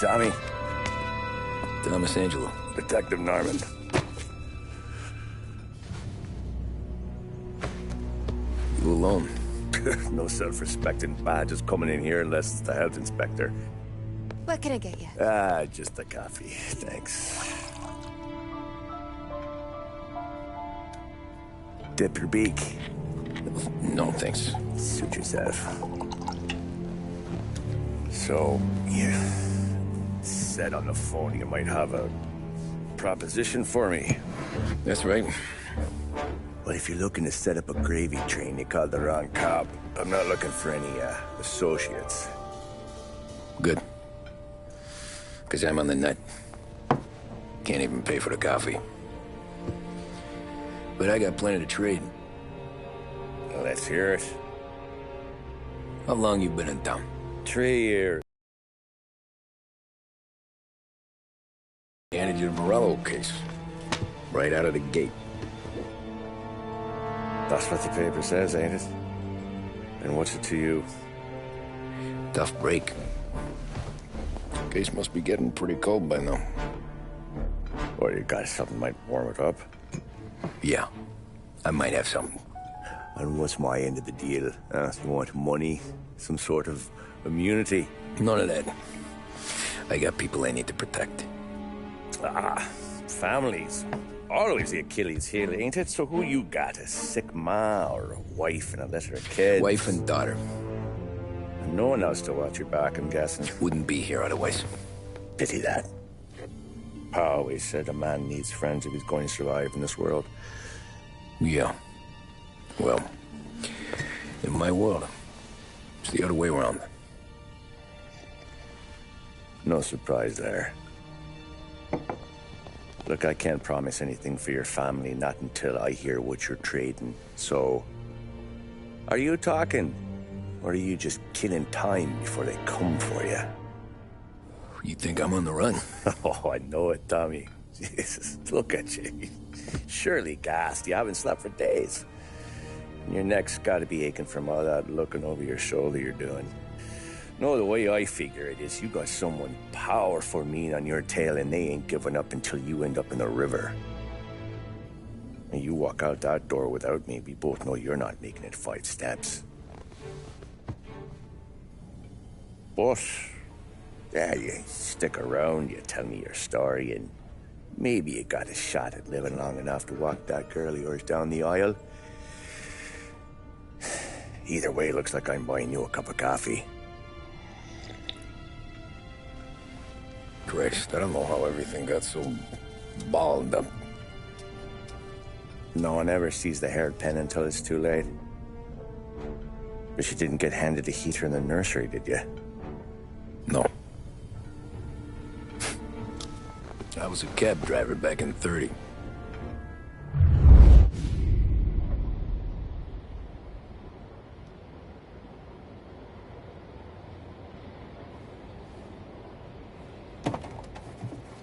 Tommy. Thomas Angelo. Detective Norman. You alone? No self-respecting badges coming in here unless it's the health inspector. What can I get you? Just a coffee. Thanks. Dip your beak. No, thanks. Suit yourself. So, you said on the phone you might have a proposition for me. That's right. Well, if you're looking to set up a gravy train, you called the wrong cop. I'm not looking for any, associates. Good. Because I'm on the nut. Can't even pay for the coffee. But I got plenty to trade. Well, let's hear it. How long you been in town? 3 years. Handed you the Morello case. Right out of the gate. That's what the paper says, ain't it? And what's it to you? Tough break. Case must be getting pretty cold by now. Or you got something might warm it up? Yeah, I might have something. And what's my end of the deal? You want money? Some sort of immunity? None of that. I got people I need to protect. Families. Always the Achilles heel, ain't it? So who you got? A sick ma or a wife and a litter of kids? Wife and daughter. And no one else to watch your back, I'm guessing. Wouldn't be here otherwise. Pity that. Pa always said a man needs friends if he's going to survive in this world. Yeah. Well, in my world, it's the other way around. No surprise there. Look, I can't promise anything for your family, not until I hear what you're trading. So, are you talking? Or are you just killing time before they come for you? You think I'm on the run? Oh, I know it, Tommy. Jesus, look at you. Surely gassed. You haven't slept for days. And your neck's got to be aching from all that looking over your shoulder you're doing. No, the way I figure it is you got someone powerful mean on your tail and they ain't giving up until you end up in the river. And you walk out that door without me, we both know you're not making it 5 steps. But, yeah, you stick around, you tell me your story, and maybe you got a shot at living long enough to walk that girl of yours down the aisle. Either way, it looks like I'm buying you a cup of coffee. Christ, I don't know how everything got so balled up. No one ever sees the haired pen until it's too late. But you didn't get handed a heater in the nursery, did you? No. I was a cab driver back in '30.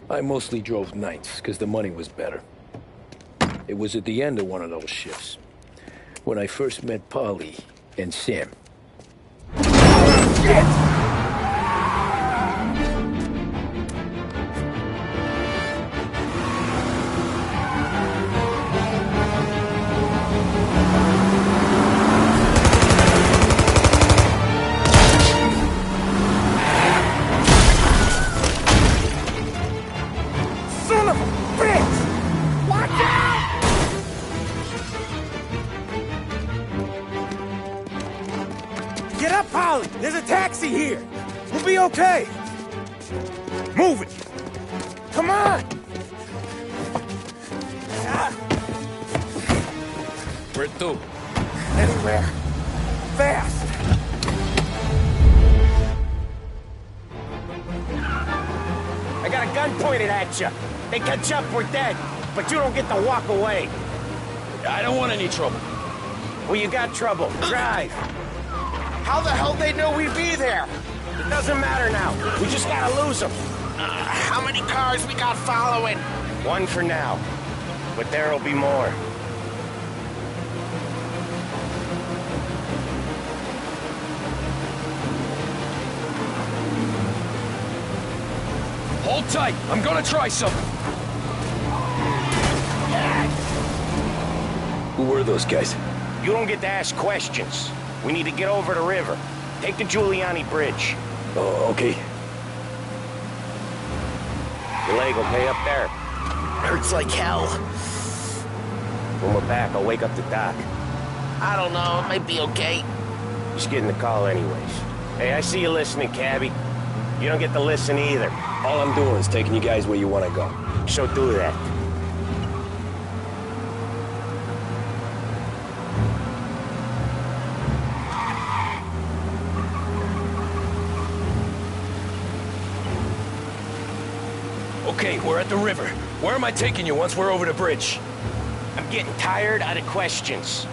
I mostly drove nights, because the money was better. It was at the end of one of those shifts, when I first met Polly and Sam. Shit! There's a taxi here. We'll be okay. Move it. Come on. Where to? Anywhere. Fast. I got a gun pointed at you. They catch up, we're dead. But you don't get to walk away. I don't want any trouble. Well, you got trouble. Drive. How the hell they know we'd be there? It doesn't matter now. We just gotta lose them. How many cars we got following? One for now. But there'll be more. Hold tight. I'm gonna try something. Who were those guys? You don't get to ask questions. We need to get over the river. Take the Giuliani Bridge. Oh, okay. Your leg okay up there? Hurts like hell. When we're back, I'll wake up the doc. I don't know, it might be okay. Just getting the call anyways. Hey, I see you listening, cabbie. You don't get to listen either. All I'm doing is taking you guys where you want to go. So do that. Okay, we're at the river. Where am I taking you once we're over the bridge? I'm getting tired of the questions.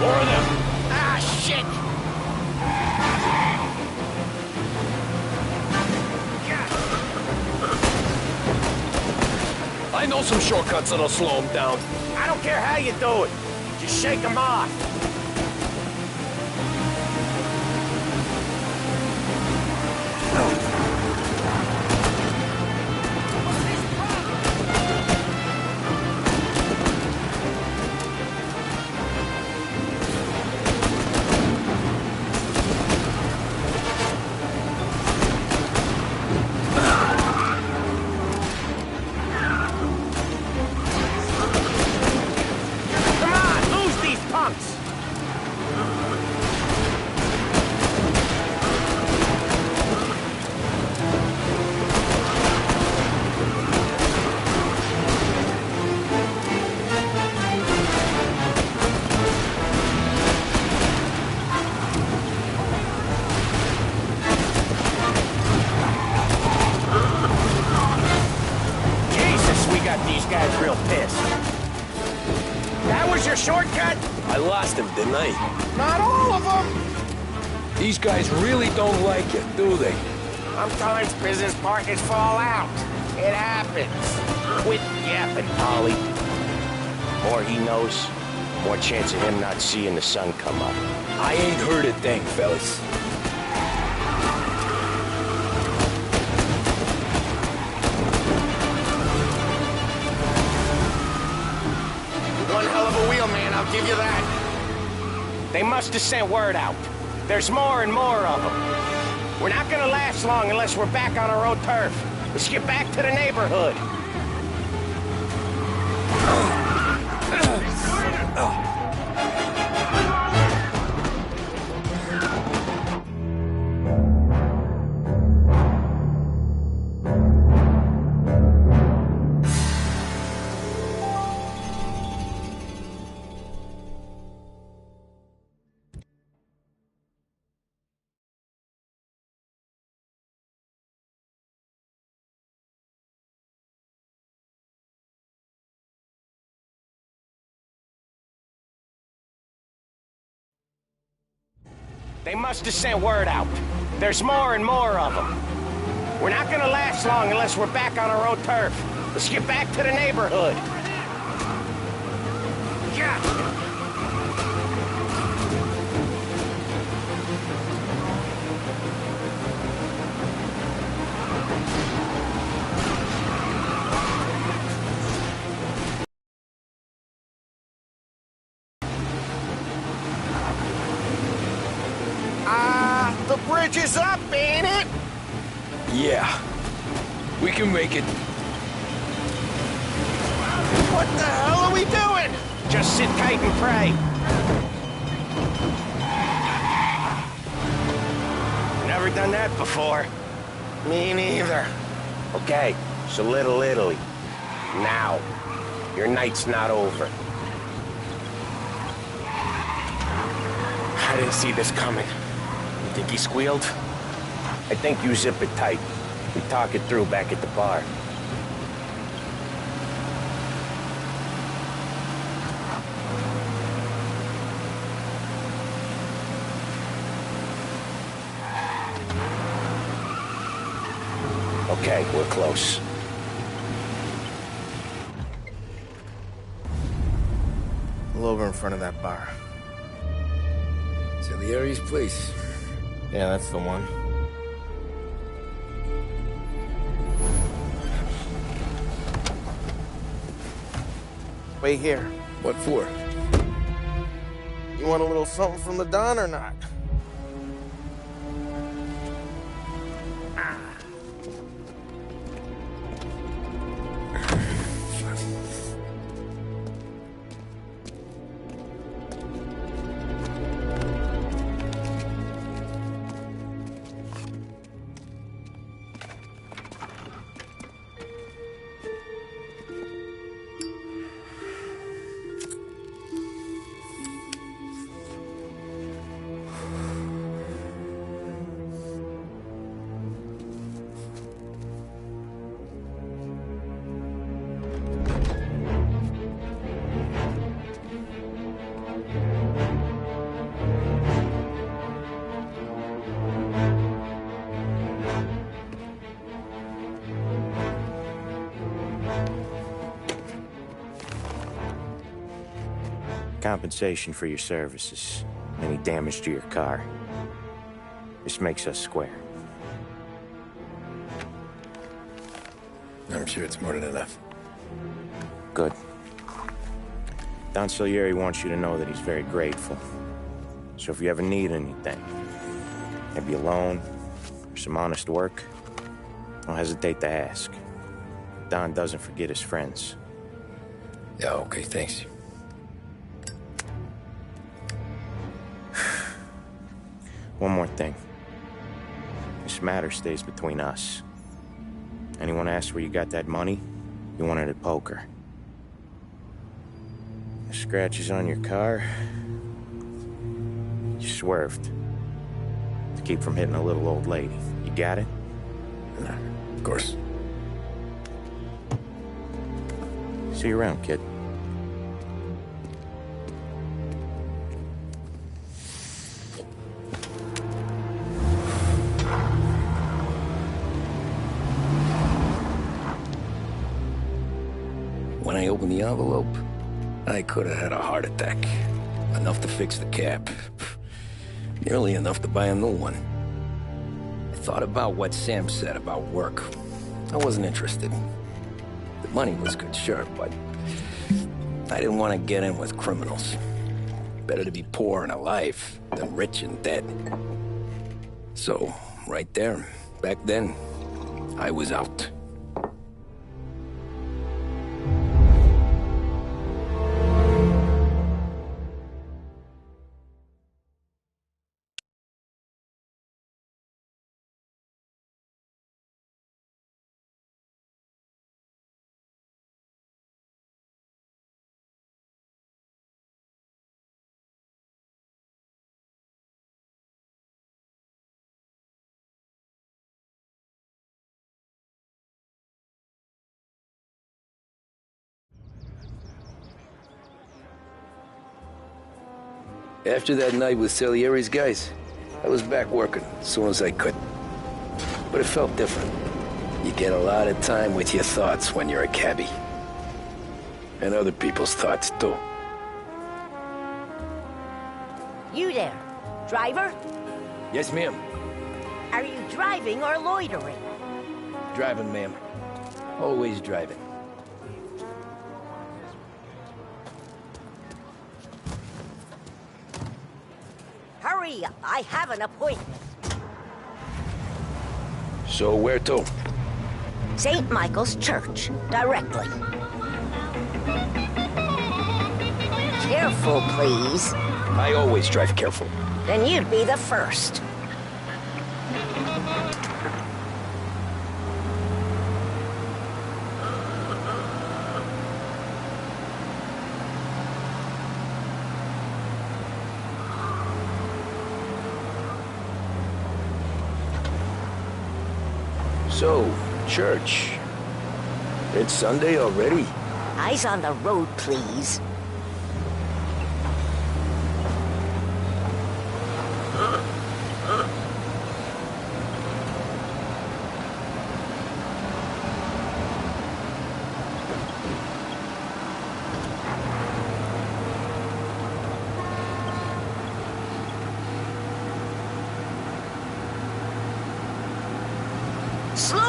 More of them. Ah, shit! I know some shortcuts that'll slow them down. I don't care how you do it. Just shake them off. Shortcut? I lost him, didn't I? Not all of them! These guys really don't like it, do they? Sometimes business partners fall out. It happens. Quit yapping, Polly. More he knows, more chance of him not seeing the sun come up. I ain't heard a thing, fellas. One hell of a wheel, man, I'll give you that. They must have sent word out. There's more and more of them. We're not gonna last long unless we're back on our own turf. Let's get back to the neighborhood. They must have sent word out. There's more and more of them. We're not gonna last long unless we're back on our own turf. Let's get back to the neighborhood. Yeah. The bridge is up, ain't it? Yeah. We can make it. What the hell are we doing? Just sit tight and pray. Never done that before. Me neither. Okay, so Little Italy. Now. Your night's not over. I didn't see this coming. You think he squealed? I think you zip it tight. We talk it through back at the bar. Okay, we're close. Pull over in front of that bar. Salieri's place. Yeah, that's the one. Wait here. What for? You want a little something from the Don or not? Compensation for your services. Any damage to your car. This makes us square. I'm sure it's more than enough. Good. Don Salieri wants you to know that he's very grateful. So if you ever need anything, maybe a loan or some honest work, don't hesitate to ask. Don doesn't forget his friends. Yeah, okay, thanks. One more thing. This matter stays between us. Anyone asks where you got that money, you won it at poker. The scratches on your car, you swerved to keep from hitting a little old lady. You got it? Nah, of course. See you around, kid. When I opened the envelope, I could have had a heart attack. Enough to fix the cap. Nearly enough to buy a new one. I thought about what Sam said about work. I wasn't interested. The money was good, sure, but I didn't want to get in with criminals. Better to be poor and alive than rich and dead. So, right there, back then, I was out. After that night with Salieri's guys, I was back working as soon as I could. But it felt different. You get a lot of time with your thoughts when you're a cabbie. And other people's thoughts, too. You there, driver? Yes, ma'am. Are you driving or loitering? Driving, ma'am. Always driving. Hurry, I have an appointment. So where to? St. Michael's Church, directly. Careful, please. I always drive careful. Then you'd be the first. So, church. It's Sunday already? Eyes on the road, please.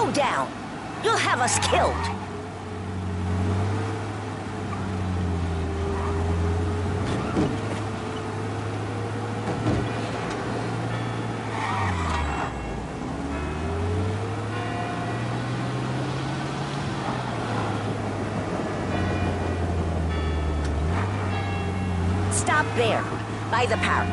Slow down! You'll have us killed! Stop there, by the park.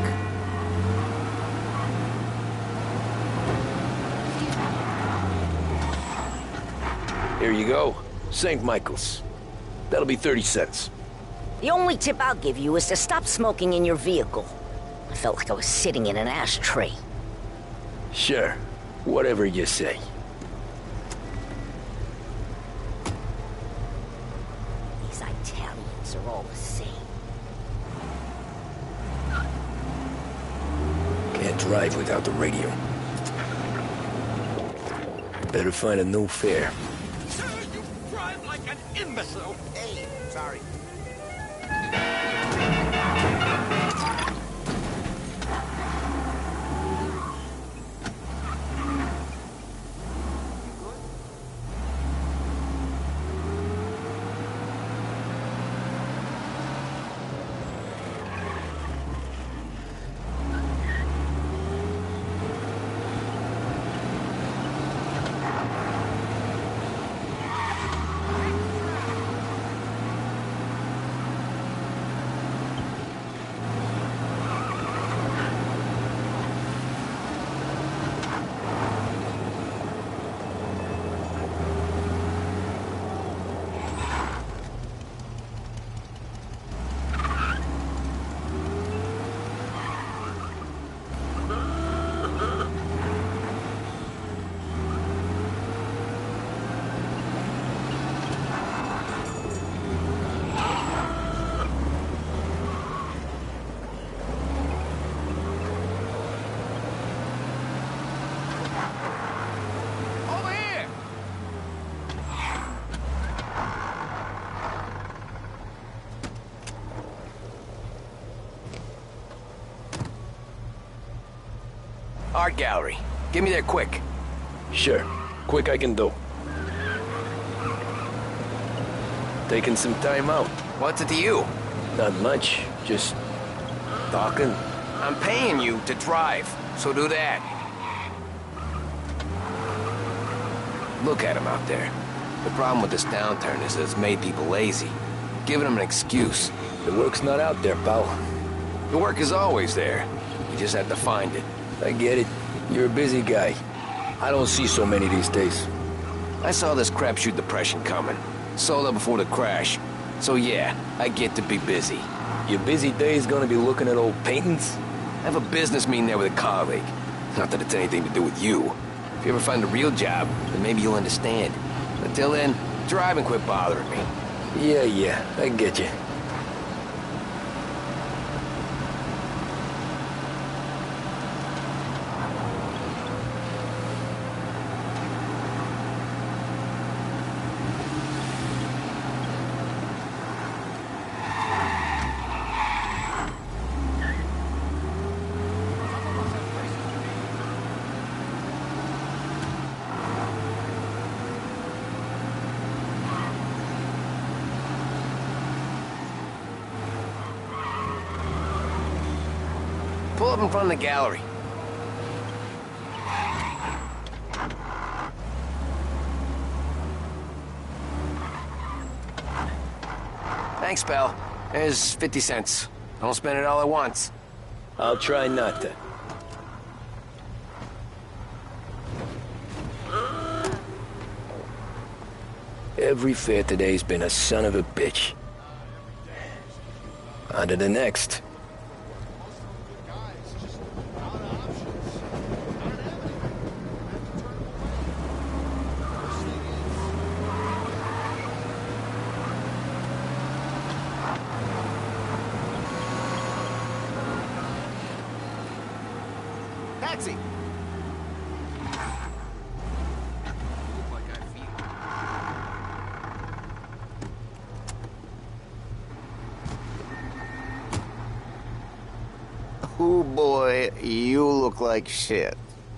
Here you go. St. Michael's. That'll be 30 cents. The only tip I'll give you is to stop smoking in your vehicle. I felt like I was sitting in an ashtray. Sure. Whatever you say. These Italians are all the same. Can't drive without the radio. Better find a new fare. You drive like an imbecile! Hey, sorry. Art gallery. Get me there quick. Sure. Quick I can do. Taking some time out. What's it to you? Not much. Just talking. I'm paying you to drive, so do that. Look at him out there. The problem with this downturn is that it's made people lazy. Giving them an excuse. The work's not out there, pal. The work is always there. You just have to find it. I get it. You're a busy guy. I don't see so many these days. I saw this crapshoot depression coming. Sold out before the crash. So yeah, I get to be busy. Your busy day's gonna be looking at old paintings? I have a business meeting there with a colleague. Not that it's anything to do with you. If you ever find a real job, then maybe you'll understand. Until then, drive and quit bothering me. Yeah, I get you. Pull up in front of the gallery. Thanks, pal. There's 50 cents. Don't spend it all at once. I'll try not to. Every fare today's been a son of a bitch. On to the next. Taxi! Oh boy, you look like shit.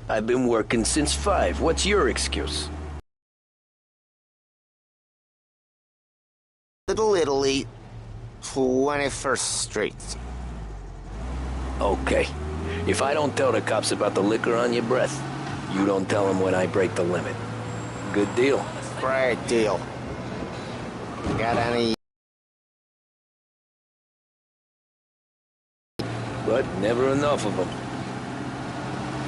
I've been working since 5. What's your excuse? Little Italy, 21st Street. Okay. If I don't tell the cops about the liquor on your breath, you don't tell them when I break the limit. Good deal. Great deal. Got any... But never enough of them.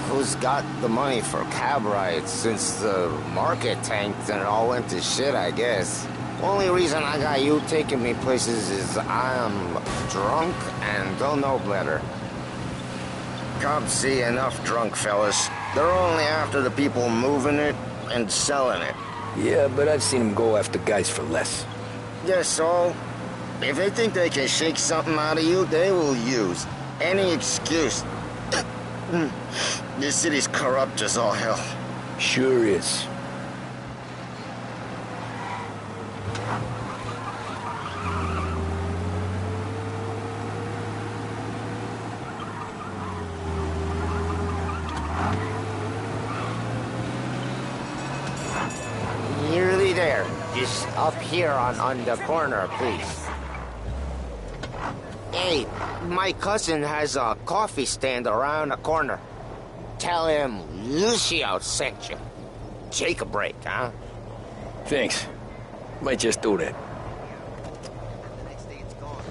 Who's got the money for cab rides since the market tanked and it all went to shit, I guess? Only reason I got you taking me places is I'm drunk and don't know better. Cops see enough drunk fellas. They're only after the people moving it and selling it. Yeah, but I've seen them go after guys for less. Yeah, so if they think they can shake something out of you, they will use any excuse. This city's corrupt as all hell. Sure is. Nearly there. Just up here on the corner, please. Hey, my cousin has a coffee stand around the corner. Tell him Lucio sent you. Take a break, huh? Thanks. Might just do that. The next day it's gone.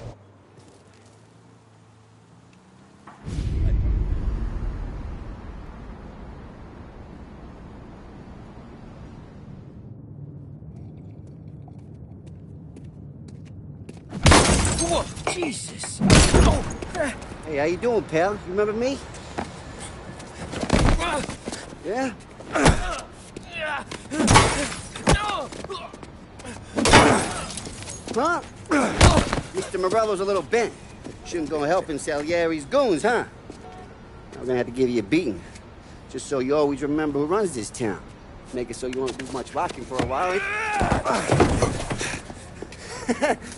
Whoa, Jesus! Hey, how you doing, pal? You remember me? Yeah? Huh? Mr. Morello's a little bent. Shouldn't go helping Salieri's goons, huh? I'm gonna have to give you a beating. Just so you always remember who runs this town. Make it so you won't do much rocking for a while.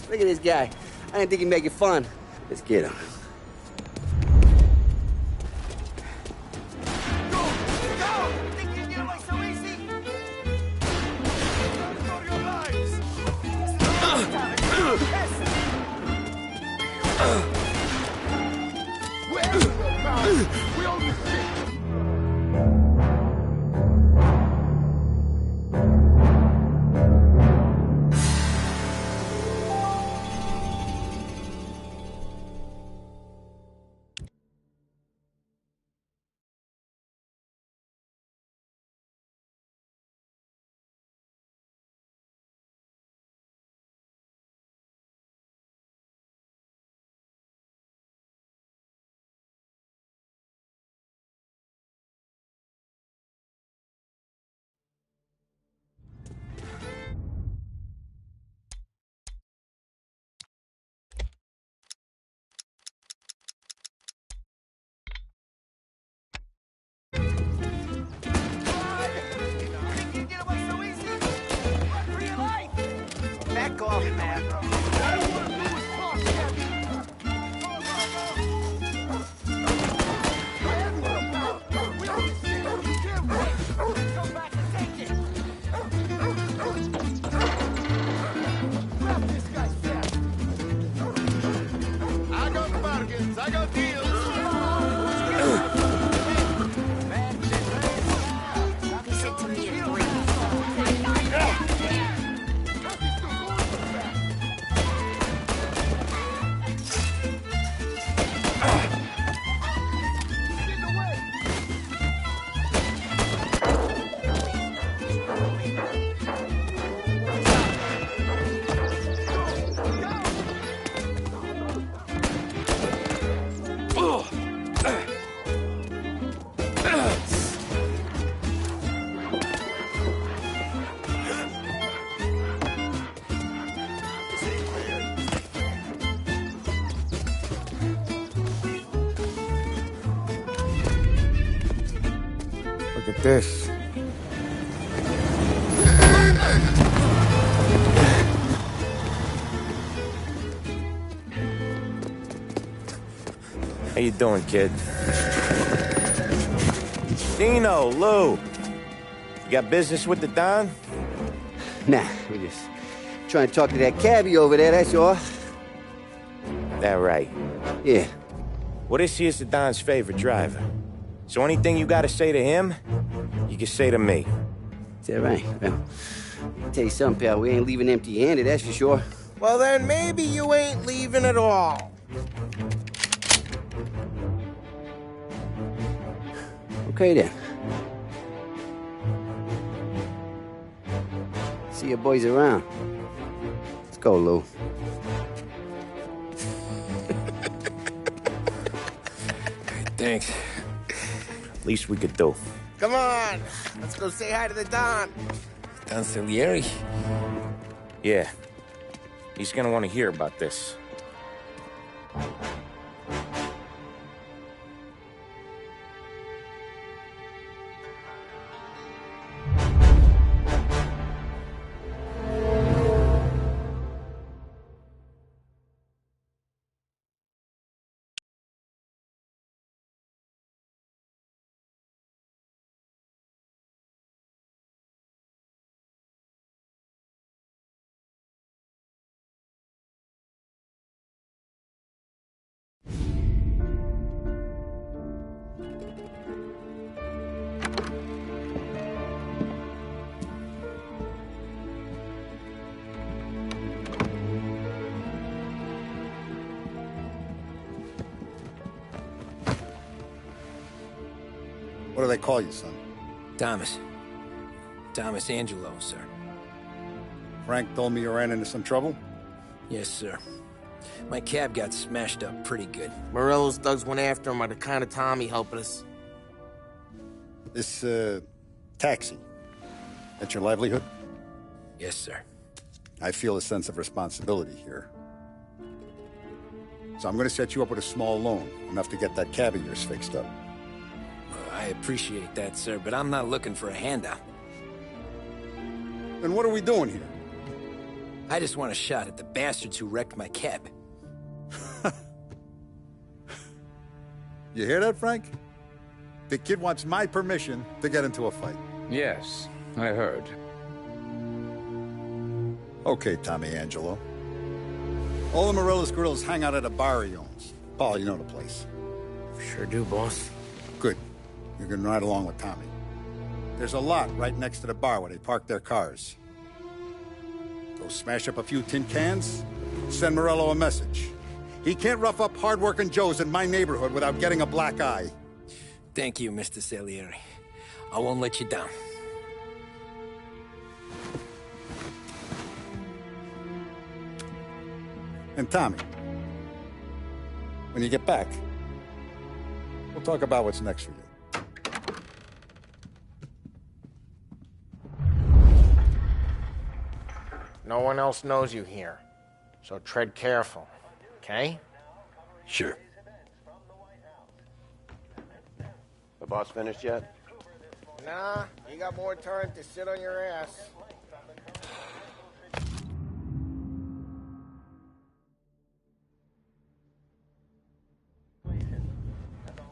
Look at this guy. I didn't think he'd make it fun. Let's get him. Back off, man. I got bargains, I got deals. Listen to me at 3. Look at this. How you doing, kid? Dino, Lou. You got business with the Don? Nah, we just Trying to talk to that cabbie over there, that's all. That right. Yeah. Well, this here's the Don's favorite driver. So anything you gotta say to him, you can say to me. Is that right? Well, I'll tell you something, pal. We ain't leaving empty-handed, that's for sure. Well, then maybe you ain't leaving at all. Okay, then. See your boys around. Let's go, Lou. Thanks. Least we could do. Come on, let's go say hi to the Don. Don Salieri? Yeah, he's gonna want to hear about this. What do they call you, son? Thomas. Thomas Angelo, sir. Frank told me you ran into some trouble? Yes, sir. My cab got smashed up pretty good. Morello's thugs went after him by the kind of Tommy helping us. This, taxi. That's your livelihood? Yes, sir. I feel a sense of responsibility here. So I'm gonna set you up with a small loan, enough to get that cab of yours fixed up. I appreciate that, sir, but I'm not looking for a handout. Then what are we doing here? I just want a shot at the bastards who wrecked my cab. You hear that, Frank? The kid wants my permission to get into a fight. Yes, I heard. Okay, Tommy Angelo. All the Morello's grills hang out at a bar he owns. Paul, you know the place. Sure do, boss. Good. You can ride along with Tommy. There's a lot right next to the bar where they park their cars. Go smash up a few tin cans, send Morello a message. He can't rough up hard-working Joes in my neighborhood without getting a black eye. Thank you, Mr. Salieri. I won't let you down. And Tommy, when you get back, we'll talk about what's next for you. No one else knows you here, so tread careful, okay? Sure. The boss finished yet? Nah, you got more time to sit on your ass.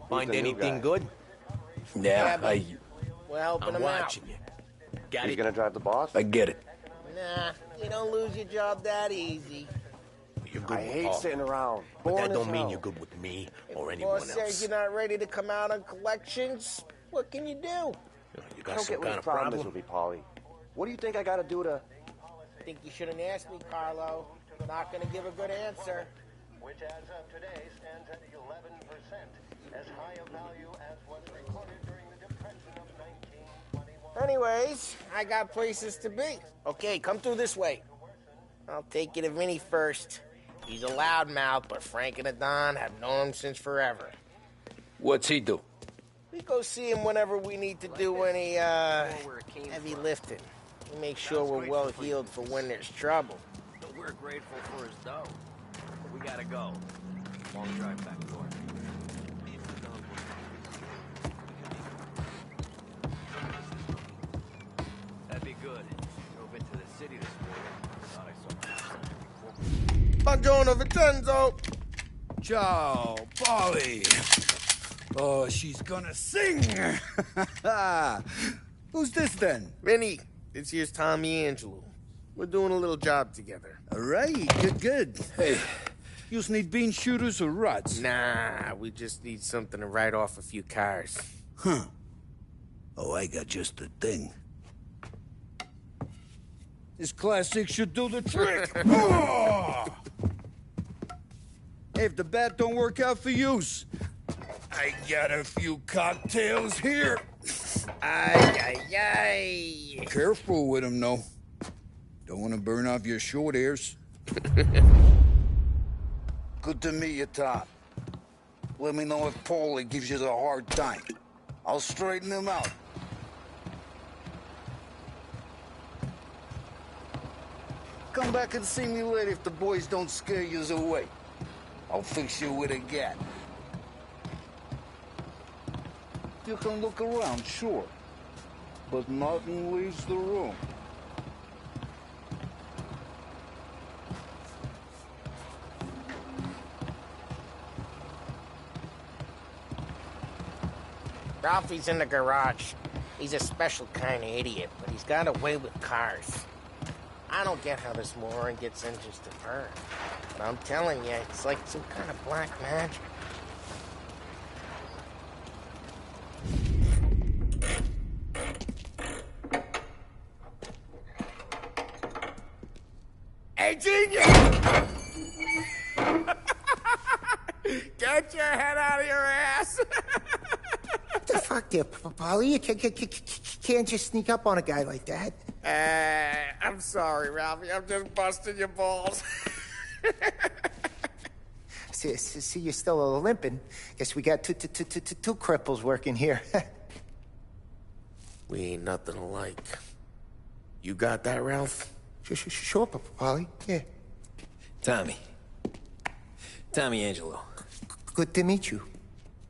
Find anything good? Yeah, We're helping him out. watching you. Got He's it? gonna drive the boss? I get it. Nah, you don't lose your job that easy. You're good I with hate Paul. sitting around. But Boring that don't as mean hell. you're good with me or Boss anyone says else. you're not ready to come out on collections. What can you do? You I got don't some get what kind the of problem is problem? with me, Paulie. What do you think I gotta do to... I think you shouldn't ask me, Carlo. I'm not gonna give a good answer. Which as of today stands at 11%, as high a value as was recorded during the Depression of 1921. Anyways, I got places to be. Okay, come through this way. I'll take you to Vinny first. He's a loudmouth, but Frank and the Don have known him since forever. What's he do? We go see him whenever we need to do any, heavy lifting. We make sure we're well heeled for when there's trouble. We're grateful for his dough. We gotta go. Long drive back north. That'd be good. Drove into the city this morning. Thought I saw Buongiorno, Vincenzo. Ciao, Polly. Oh, she's gonna sing. Who's this then? Vinny, this here's Tommy Angelo. We're doing a little job together. All right, good. Hey, you just need bean shooters or rods? Nah, we just need something to write off a few cars. Huh. Oh, I got just the thing. This classic should do the trick. Oh! Hey, if the bat don't work out for yous, I got a few cocktails here. Ay, ay, ay. Careful with them, though. Don't want to burn off your short hairs. Good to meet you, Tom. Let me know if Paulie gives you the hard time. I'll straighten him out. Come back and see me later if the boys don't scare yous away. I'll fix you with a gat. You can look around, sure. But nothing leaves the room. Ralphie's in the garage. He's a special kind of idiot, but he's got a way with cars. I don't get how this moron gets engines to burn. But I'm telling you, it's like some kind of black magic. Hey, genius! Get your head out of your ass! What the fuck there, Paulie? You can't just sneak up on a guy like that. I'm sorry, Ralphie. I'm just busting your balls. See, you're still limping. Guess we got two cripples working here. We ain't nothing alike. You got that, Ralph? Sure, Paulie. Yeah. Tommy Angelo. Good to meet you.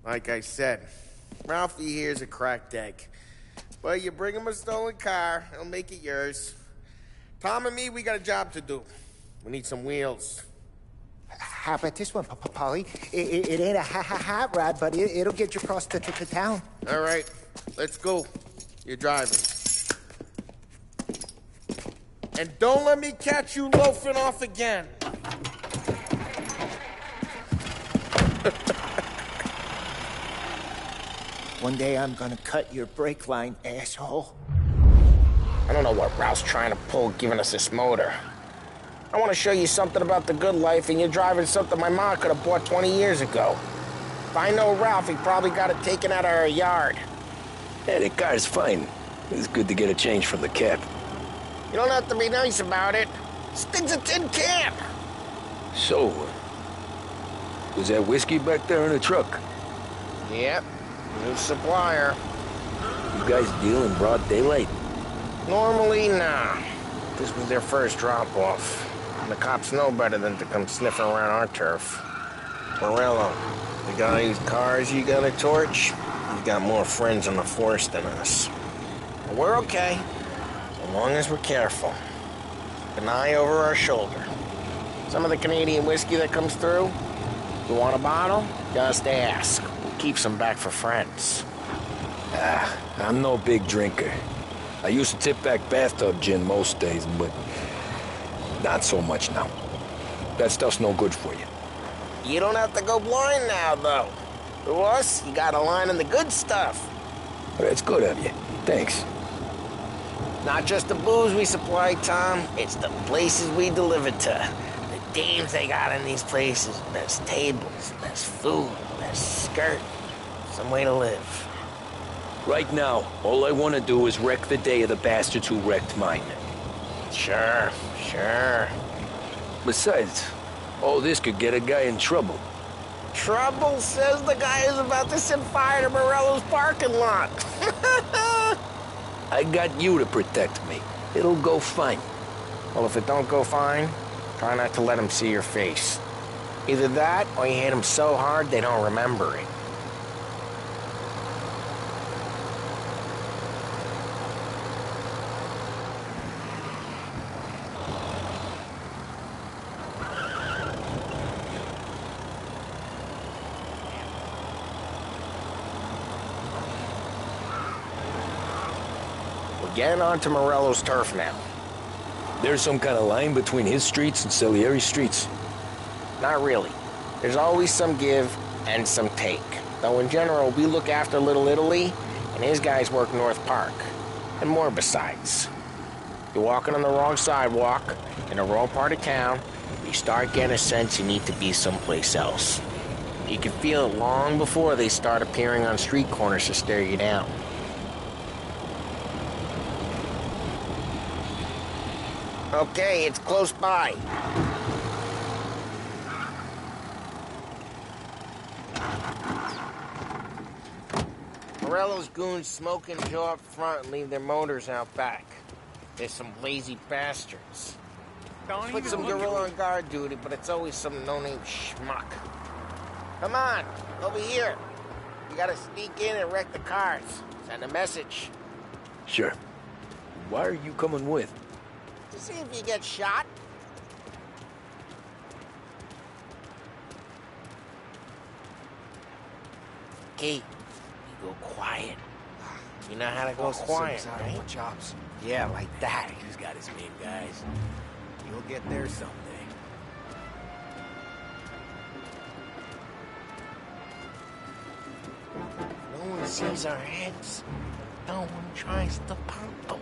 Like I said, Ralphie here's a cracked egg. Well, you bring him a stolen car, he'll make it yours. Tom and me, we got a job to do. We need some wheels. How about this one, Paulie? It ain't a hot rod, but it'll get you across to town. All right, let's go. You're driving. And don't let me catch you loafing off again. One day I'm gonna cut your brake line, asshole. I don't know what Ralph's trying to pull giving us this motor. I want to show you something about the good life, and you're driving something my mom could have bought 20 years ago. If I know Ralph, he probably got it taken out of our yard. Yeah, the car's fine. It's good to get a change from the cab. You don't have to be nice about it. This thing's a tin can. So, was that whiskey back there in the truck? Yep, new supplier. You guys deal in broad daylight? Normally, nah. This was their first drop-off. And the cops know better than to come sniffing around our turf. Morello, the guy whose cars you got a torch, he's got more friends on the force than us. But we're okay, as long as we're careful. An eye over our shoulder. Some of the Canadian whiskey that comes through, you want a bottle? Just ask. We'll keep some back for friends. I'm no big drinker. I used to tip back bathtub gin most days, but not so much now. That stuff's no good for you. You don't have to go blind now, though. To us, you got a line in the good stuff. That's good of you. Thanks. Not just the booze we supply, Tom. It's the places we deliver to. The dames they got in these places. Best tables, best food, best skirt. Some way to live. Right now, all I want to do is wreck the day of the bastards who wrecked mine. Sure. Besides, all this could get a guy in trouble. Trouble says the guy is about to set fire to Morello's parking lot. I got you to protect me. It'll go fine. Well, if it don't go fine, try not to let them see your face. Either that, or you hit them so hard they don't remember it. We're getting onto Morello's turf now. There's some kind of line between his streets and Salieri's streets? Not really. There's always some give and some take. Though in general, we look after Little Italy, and his guys work North Park. And more besides. You're walking on the wrong sidewalk, in the wrong part of town, you start getting a sense you need to be someplace else. You can feel it long before they start appearing on street corners to stare you down. Okay, it's close by. Morello's goons smoke and Joe up front and leave their motors out back. They're some lazy bastards. Put some gorilla on guard duty, but it's always some no-name schmuck. Come on, over here. You gotta sneak in and wreck the cars. Send a message. Sure. Why are you coming with? To see if you get shot. Okay, you go quiet. You know how to go quiet, right? Chops. Yeah, like that. He's got his name, guys. You'll get there someday. No one sees our heads. No one tries to pop them.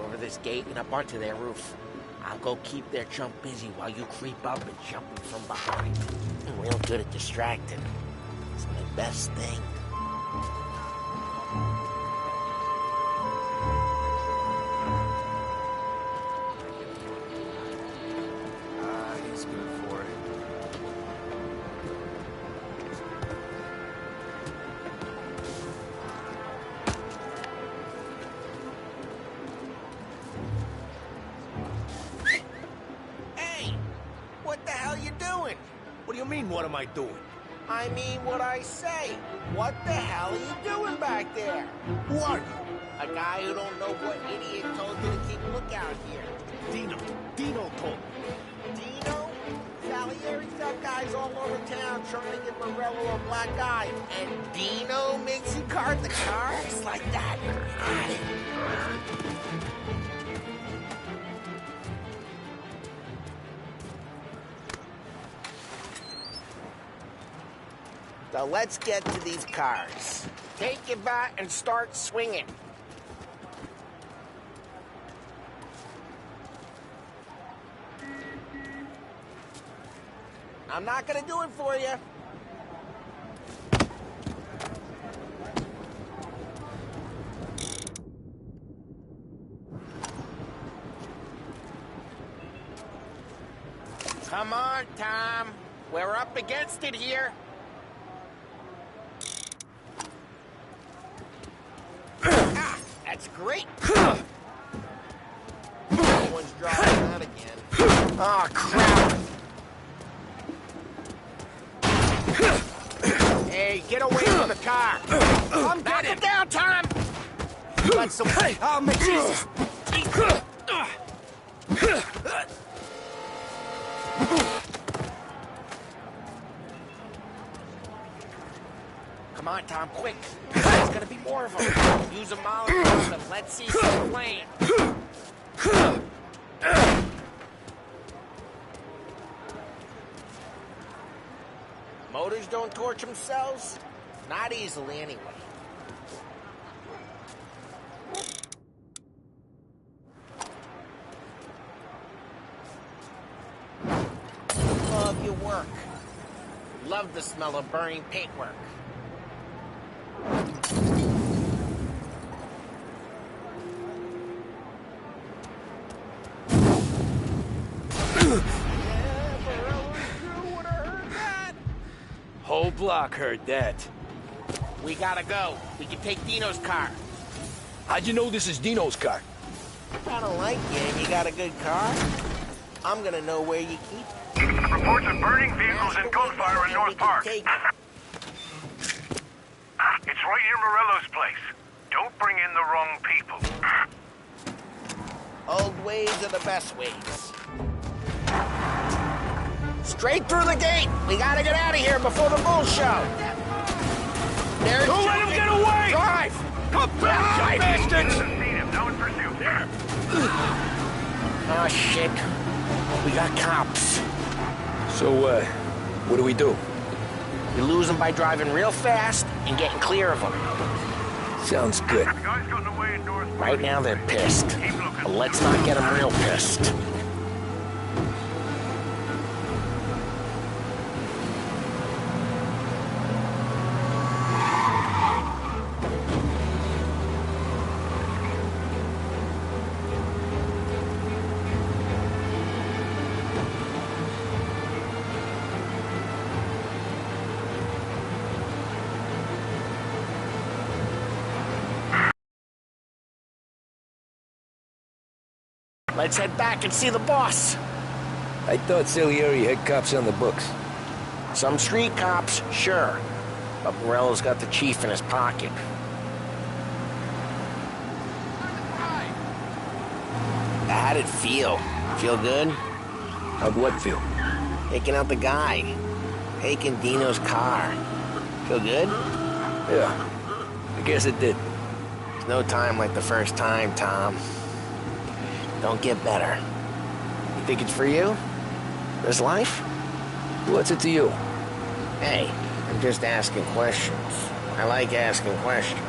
Over this gate and up onto their roof. I'll go keep their chump busy while you creep up and jump him from behind. I'm real good at distracting. It's my best thing. He's good for it. Hey! What the hell you doing? What do you mean, what am I doing? I mean what I say. What the hell are you doing back there? Who are you? A guy who don't know what idiot told you to keep a lookout here. Dino told me. Dino? Salieri's got guys all over town trying to give Morello a black eye. And Dino makes you guard the cars like that? Got it. So let's get to these cars. Take your bat and start swinging. I'm not gonna do it for you. Come on, Tom. We're up against it here. Ah, that's great. No one's driving that again. Oh, crap. Hey, get away from the car. Knock it down, Tom. Got some... Oh, my Jesus. Come on, Tom, quick. There's gonna be more of them. Use a Molotov and let's see some flame. Motors don't torch themselves? Not easily, anyway. Love your work. Love the smell of burning paintwork. Whole block heard that. We gotta go. We can take Dino's car. How'd you know this is Dino's car? I don't like you and you got a good car. I'm gonna know where you keep it. Reports of burning vehicles and gunfire in North Park. It's right near Morello's place. Don't bring in the wrong people. Old ways are the best ways. Straight through the gate! We gotta get out of here before the bull show! Don't let him get away! Drive! Come back, you bastards! Oh, shit. We got cops. So, what do we do? You lose them by driving real fast and getting clear of them. Sounds good. Right now they're pissed. But let's not get them real pissed. Let's head back and see the boss. I thought Salieri had cops on the books. Some street cops, sure. But Morello's got the chief in his pocket. How'd it feel? Feel good? How'd what feel? Taking out the guy. Taking Dino's car. Feel good? Yeah, I guess it did. There's no time like the first time, Tom. Don't get better. You think it's for you? This life? What's it to you? Hey, I'm just asking questions. I like asking questions.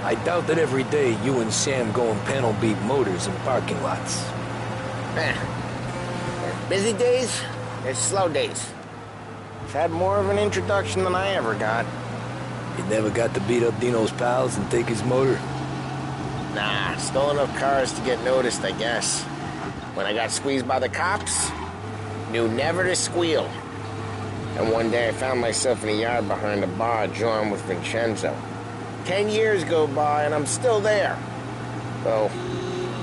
I doubt that every day you and Sam go and panel beat motors in parking lots. There's busy days, there's slow days. I've had more of an introduction than I ever got. You never got to beat up Dino's pals and take his motor? Nah, stole enough cars to get noticed, I guess. When I got squeezed by the cops, knew never to squeal. And one day I found myself in a yard behind a bar joined with Vincenzo. 10 years go by and I'm still there. So,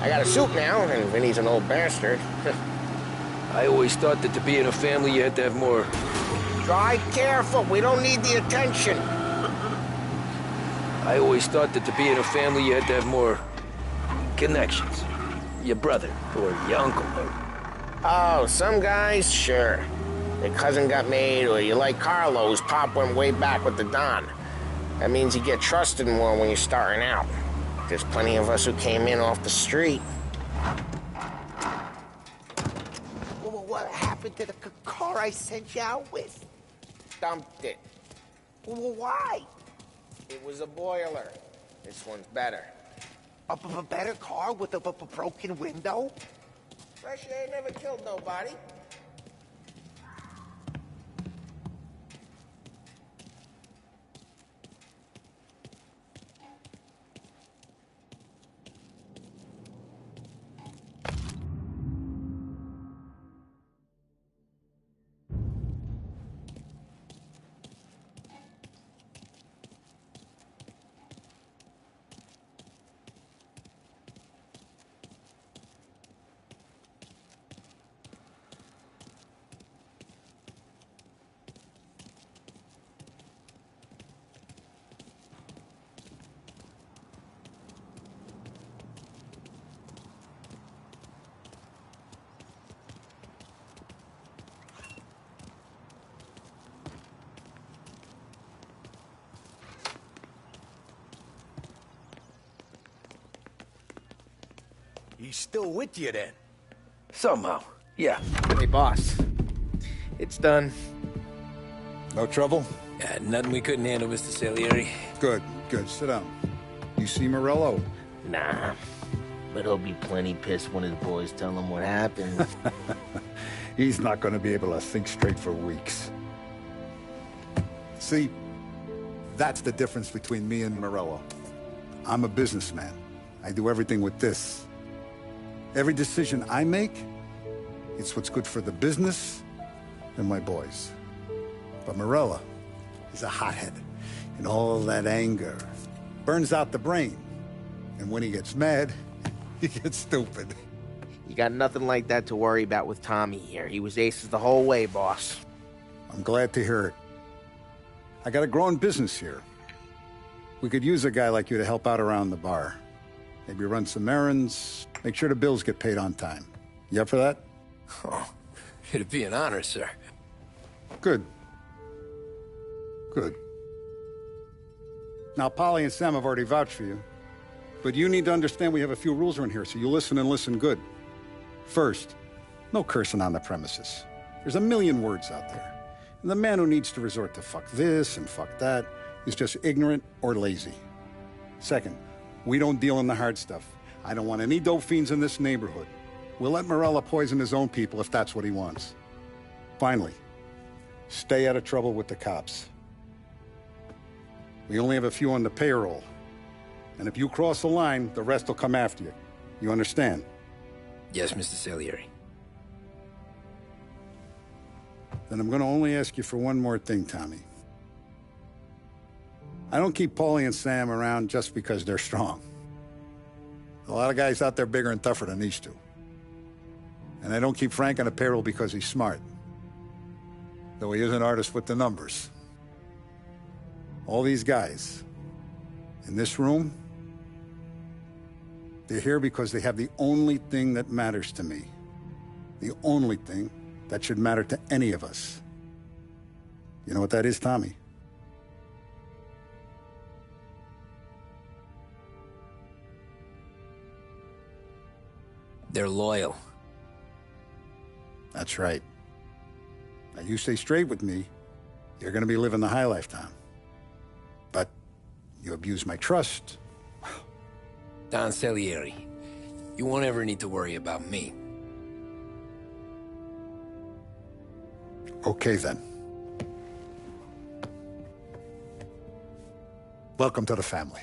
I got a suit now, and Vinny's an old bastard. I always thought that to be in a family you had to have more... Drive careful, we don't need the attention. I always thought that to be in a family you had to have more... connections. Your brother, or your uncle, or... Oh, some guys, sure. Their cousin got made, or you like Carlos, Pop went way back with the Don. That means you get trusted more when you're starting out. There's plenty of us who came in off the street. Well, what happened to the car I sent you out with? Dumped it. Well, why? It was a boiler. This one's better. A better car with a broken window? Fresh air never killed nobody. He's still with you, then? Somehow, yeah. Hey, boss. It's done. No trouble? Yeah, nothing we couldn't handle, Mr. Salieri. Good, good. Sit down. You see Morello? Nah. But he'll be plenty pissed when his boys tell him what happened. He's not going to be able to think straight for weeks. See, that's the difference between me and Morello. I'm a businessman. I do everything with this. Every decision I make, it's what's good for the business and my boys. But Morello is a hothead, and all that anger burns out the brain. And when he gets mad, he gets stupid. You got nothing like that to worry about with Tommy here. He was aces the whole way, boss. I'm glad to hear it. I got a growing business here. We could use a guy like you to help out around the bar. Maybe run some errands, make sure the bills get paid on time. You up for that? Oh, it'd be an honor, sir. Good. Good. Now, Polly and Sam have already vouched for you. But you need to understand we have a few rules around here, so you listen and listen good. First, no cursing on the premises. There's a million words out there. And the man who needs to resort to fuck this and fuck that is just ignorant or lazy. Second, we don't deal in the hard stuff. I don't want any dope fiends in this neighborhood. We'll let Morella poison his own people if that's what he wants. Finally, stay out of trouble with the cops. We only have a few on the payroll. And if you cross the line, the rest will come after you. You understand? Yes, Mr. Salieri. Then I'm going to only ask you for one more thing, Tommy. I don't keep Paulie and Sam around just because they're strong. A lot of guys out there bigger and tougher than these two. And I don't keep Frank on the payroll because he's smart. Though he is an artist with the numbers. All these guys in this room, they're here because they have the only thing that matters to me. The only thing that should matter to any of us. You know what that is, Tommy? They're loyal. That's right. Now, you stay straight with me, you're gonna be living the high life, Tom. But you abuse my trust. Don Salieri, you won't ever need to worry about me. Okay, then. Welcome to the family.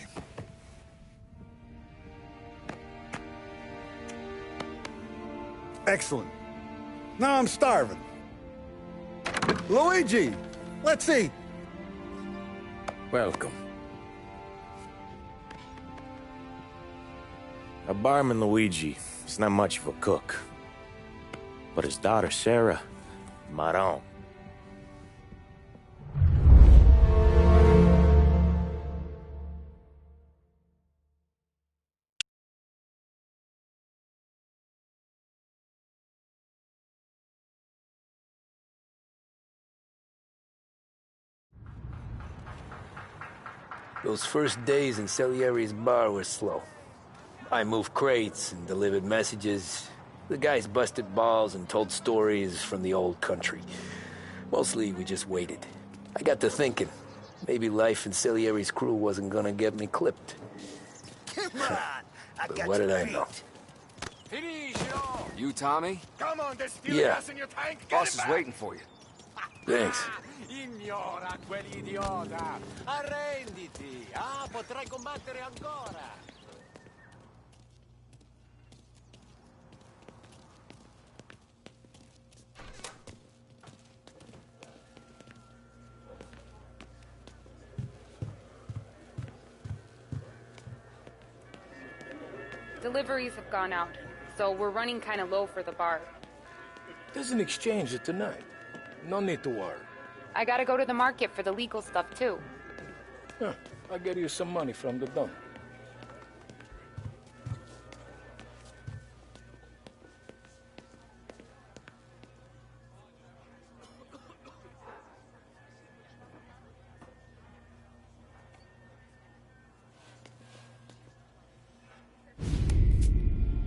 Excellent. Now I'm starving. Luigi, let's eat. Welcome. A barman Luigi is not much of a cook. But his daughter Sarah, Maron. Those first days in Salieri's bar were slow. I moved crates and delivered messages. The guys busted balls and told stories from the old country. Mostly, we just waited. I got to thinking, maybe life in Salieri's crew wasn't gonna get me clipped. Come on, But what did I know? You, Tommy? Come on, there's still Yeah. gas in your tank. Get Boss it is back. waiting for you. Thanks. Ignora quell'idiota. Arrenditi. Potrai combattere ancora. Deliveries have gone out, so we're running kind of low for the bar. There's an exchange tonight. No need to worry. I gotta go to the market for the legal stuff, too. Huh, I'll get you some money from the dump.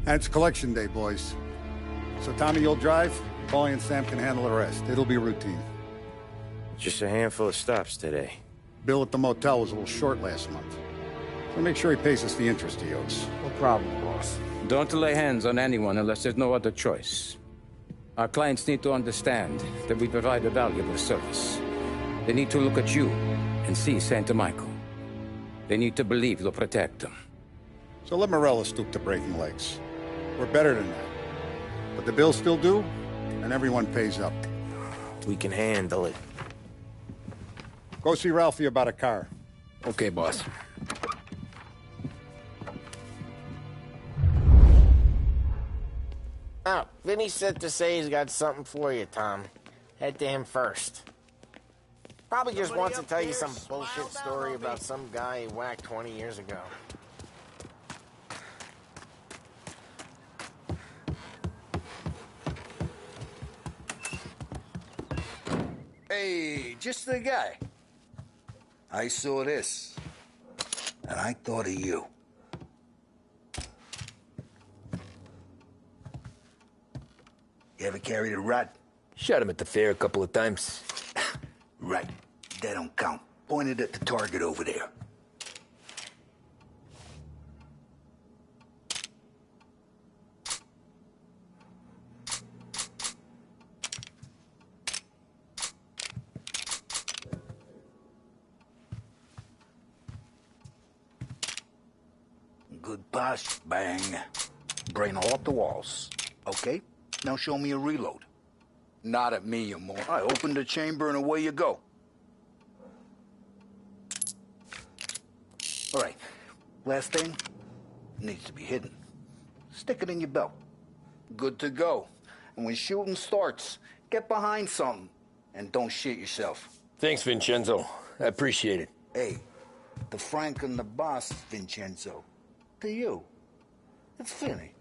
And it's collection day, boys. So Tommy, you'll drive. Paulie and Sam can handle the rest. It'll be routine. Just a handful of stops today. Bill at the motel was a little short last month. So make sure he pays us the interest he owes. No problem, boss. Don't lay hands on anyone unless there's no other choice. Our clients need to understand that we provide a valuable service. They need to look at you and see Santa Michael. They need to believe you'll protect them. So let Morella stoop to breaking legs. We're better than that. But the bill's still due, and everyone pays up. We can handle it. Go see Ralphie about a car. Okay, boss. Oh, Vinny said to say he's got something for you, Tom. Head to him first. Probably just wants to tell you some bullshit story about some guy he whacked 20 years ago. Hey, just the guy. I saw this. and I thought of you. You ever carried a rat? Shot him at the fair a couple of times. Right. That don't count. Pointed at the target over there. Good pass. Bang. Brain off the walls. Okay? Now show me a reload. Not at me, you more. I opened the chamber and away you go. All right. Last thing. Needs to be hidden. Stick it in your belt. Good to go. And when shooting starts, get behind something. And don't shit yourself. Thanks, Vincenzo. I appreciate it. Hey, the Frank and the boss, Vincenzo. To you. It's Finny.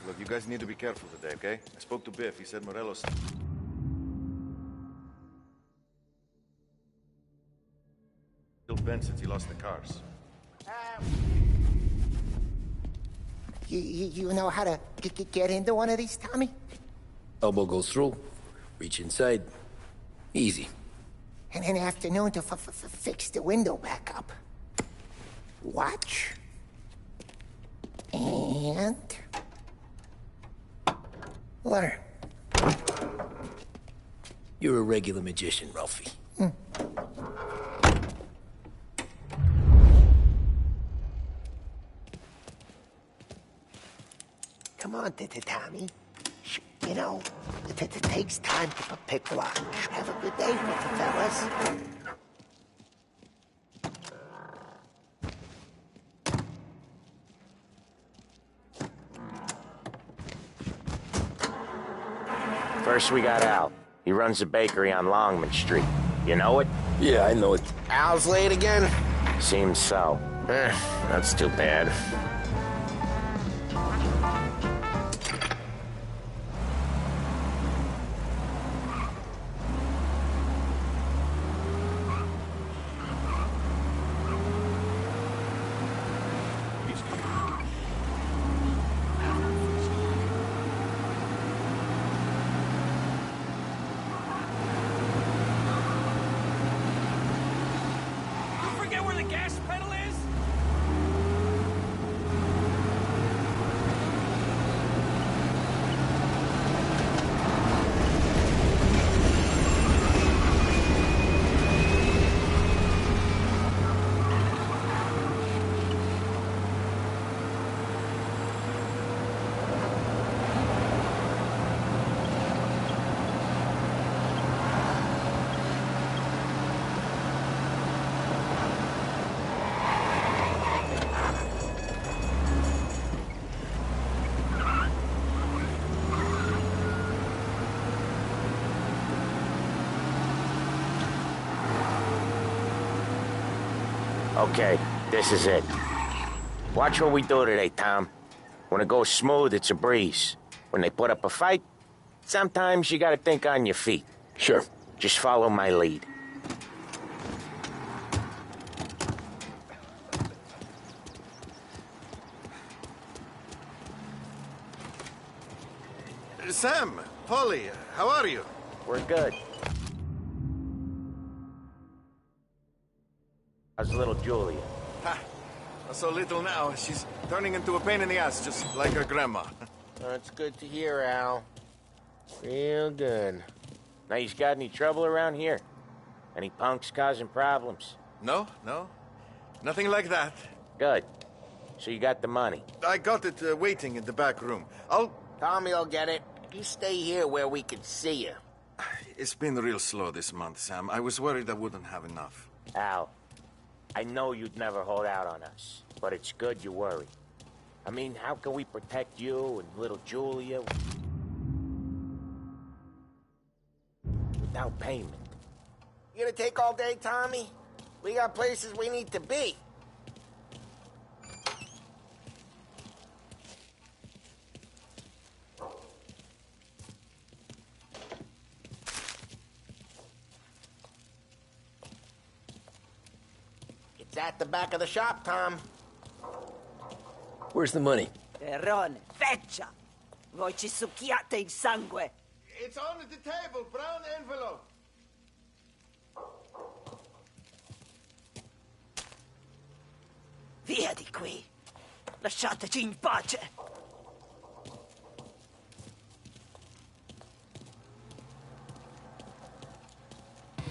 Look, you guys need to be careful today, okay? I spoke to Biff. He said Morelos... still bent since he lost the cars. You know how to get into one of these, Tommy? Elbow goes through. Reach inside. Easy. And an afternoon to fix the window back up. Watch. And... learn. You're a regular magician, Ralphie. Come on, Tommy. You know, it takes time to pick lock. Have a good day, fellas. First we got Al. He runs a bakery on Longman Street. You know it? Yeah, I know it. Al's late again? Seems so. That's too bad. Okay, this is it. Watch what we do today, Tom. When it goes smooth, it's a breeze. When they put up a fight, sometimes you gotta think on your feet. Sure. Just follow my lead. Sam, Polly, how are you? We're good. How's little Julia? Ha! So little now, she's turning into a pain in the ass, just like her grandma. That's good to hear, Al. Real good. Now, you got any trouble around here? Any punks causing problems? No. Nothing like that. Good. So you got the money? I got it waiting in the back room. Tommy'll get it. You stay here where we can see you. It's been real slow this month, Sam. I was worried I wouldn't have enough. Al, I know you'd never hold out on us, but it's good you worry. I mean, how can we protect you and little Julia without payment? You gonna take all day, Tommy? We got places we need to be. at the back of the shop, Tom. Where's the money? Perrone, feccia! Voi ci succhiate il sangue! It's on the table, brown envelope. Via di qui! Lasciateci in pace!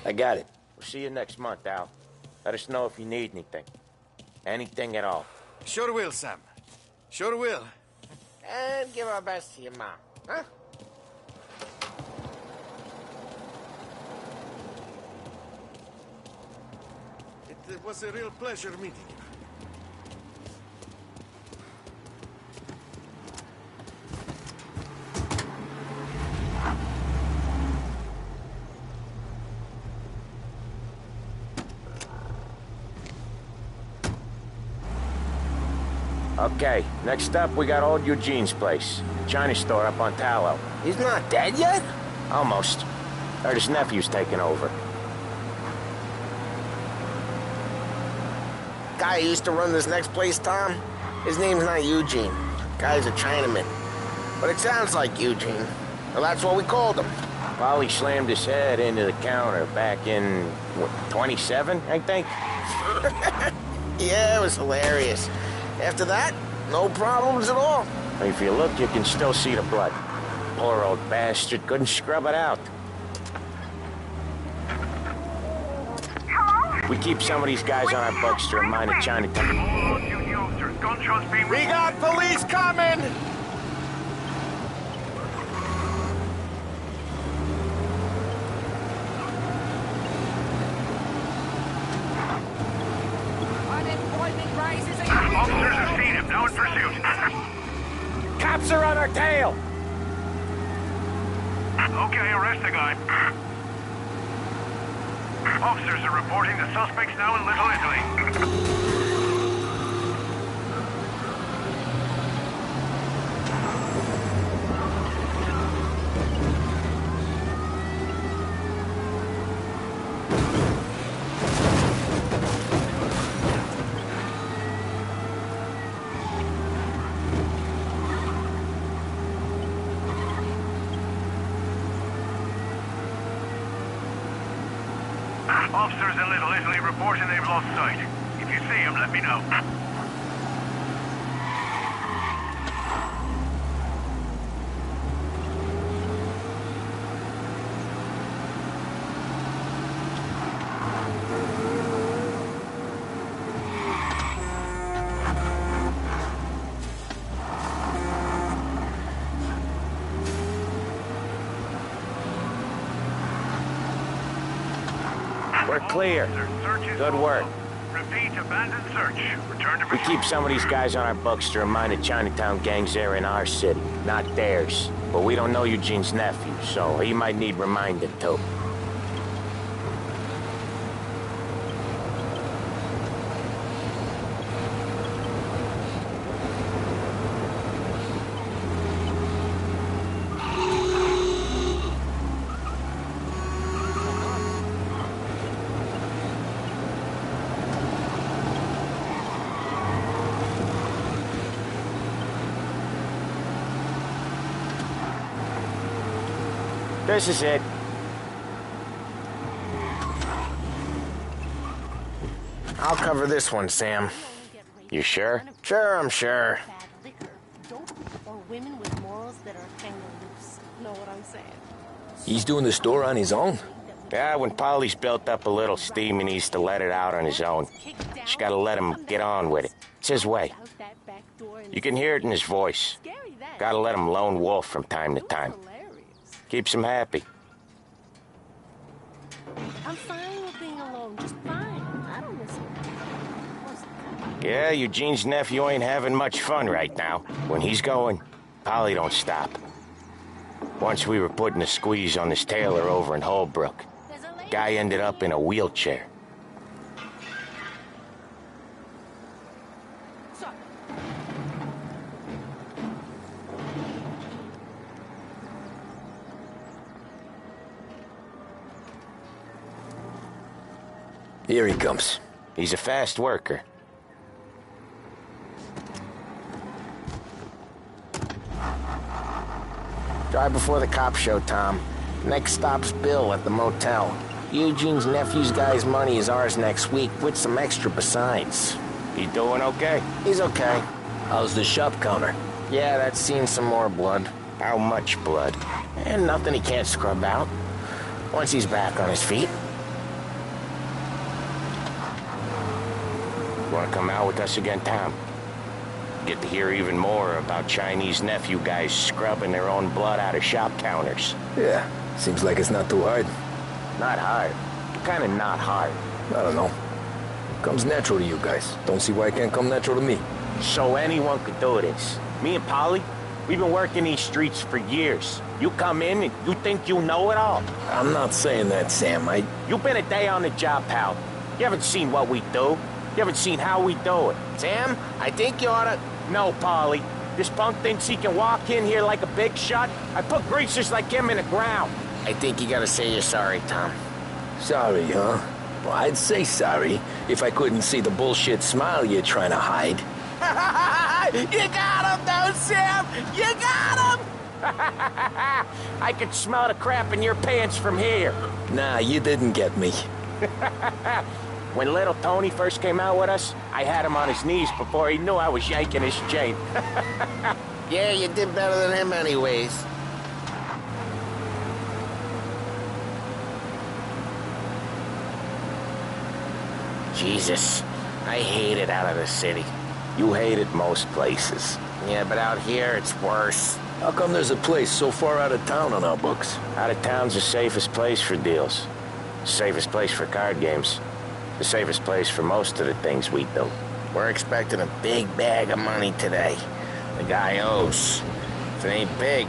I got it. We'll see you next month, Al. Let us know if you need anything. Anything at all. Sure will, Sam. Sure will. And give our best to your mom, huh? It was a real pleasure meeting you. Okay, next up, we got old Eugene's place. China store up on Tallow. He's not dead yet? Almost. Heard his nephew's taking over. Guy who used to run this next place, Tom? His name's not Eugene. Guy's a Chinaman. But it sounds like Eugene. Well, that's what we called him. Polly slammed his head into the counter back in, what, 27, I think? Yeah, it was hilarious. After that, no problems at all. If you look, you can still see the blood. Poor old bastard couldn't scrub it out. We keep some of these guys on our books to remind the Chinatown. We got police coming! Officers have seen him, now in pursuit. Cops are on our tail! Okay, arrest the guy. Officers are reporting the suspect's now in Little Italy. Officers in Little Italy reporting they've lost sight. If you see them, let me know. We're clear. Good work. Repeat, abandoned search. Return to We keep some of these guys on our books to remind the Chinatown gangs they're in our city, not theirs. But we don't know Eugene's nephew, so he might need reminding too. This is it. I'll cover this one, Sam. You sure? Sure, I'm sure. Or women with morals that are kind of loose. Know what I'm saying? He's doing the store on his own? Yeah, when Polly's built up a little steam, he needs to let it out on his own. Just gotta let him get on with it. It's his way. You can hear it in his voice. Gotta let him lone wolf from time to time. Keeps him happy. I'm fine with being alone, just fine. I don't miss it. Yeah, Eugene's nephew ain't having much fun right now. When he's going, Polly don't stop. Once we were putting a squeeze on this tailor over in Holbrook. Guy ended up in a wheelchair. Here he comes. He's a fast worker. Drive before the cops show, Tom. Next stop's Bill at the motel. Eugene's nephew's guy's money is ours next week, with some extra besides. He doing okay? He's okay. How's the shop counter? Yeah, that's seen some more blood. How much blood? And nothing he can't scrub out. Once he's back on his feet. Want to come out with us again, Tom? Get to hear even more about Chinese nephew guys scrubbing their own blood out of shop counters. Yeah, seems like it's not too hard. Not hard. Kind of not hard. I don't know. Comes natural to you guys. Don't see why it can't come natural to me. So anyone could do this. Me and Polly, we've been working these streets for years. You come in and you think you know it all. I'm not saying that, Sam. You've been a day on the job, pal. You haven't seen what we do. You haven't seen how we do it. Sam, I think you oughta... No, Polly. This punk thinks he can walk in here like a big shot. I put greasers like him in the ground. I think you gotta say you're sorry, Tom. Sorry, huh? Well, I'd say sorry if I couldn't see the bullshit smile you're trying to hide. You got him, though, Sam! You got him! I could smell the crap in your pants from here. Nah, you didn't get me. When little Tony first came out with us, I had him on his knees before he knew I was yanking his chain. Yeah, you did better than him anyways. Jesus, I hate it out of the city. You hate it most places. Yeah, but out here, it's worse. How come there's a place so far out of town on our books? Out of town's the safest place for deals. The safest place for card games. The safest place for most of the things we do. We're expecting a big bag of money today. The guy owes. If it ain't big,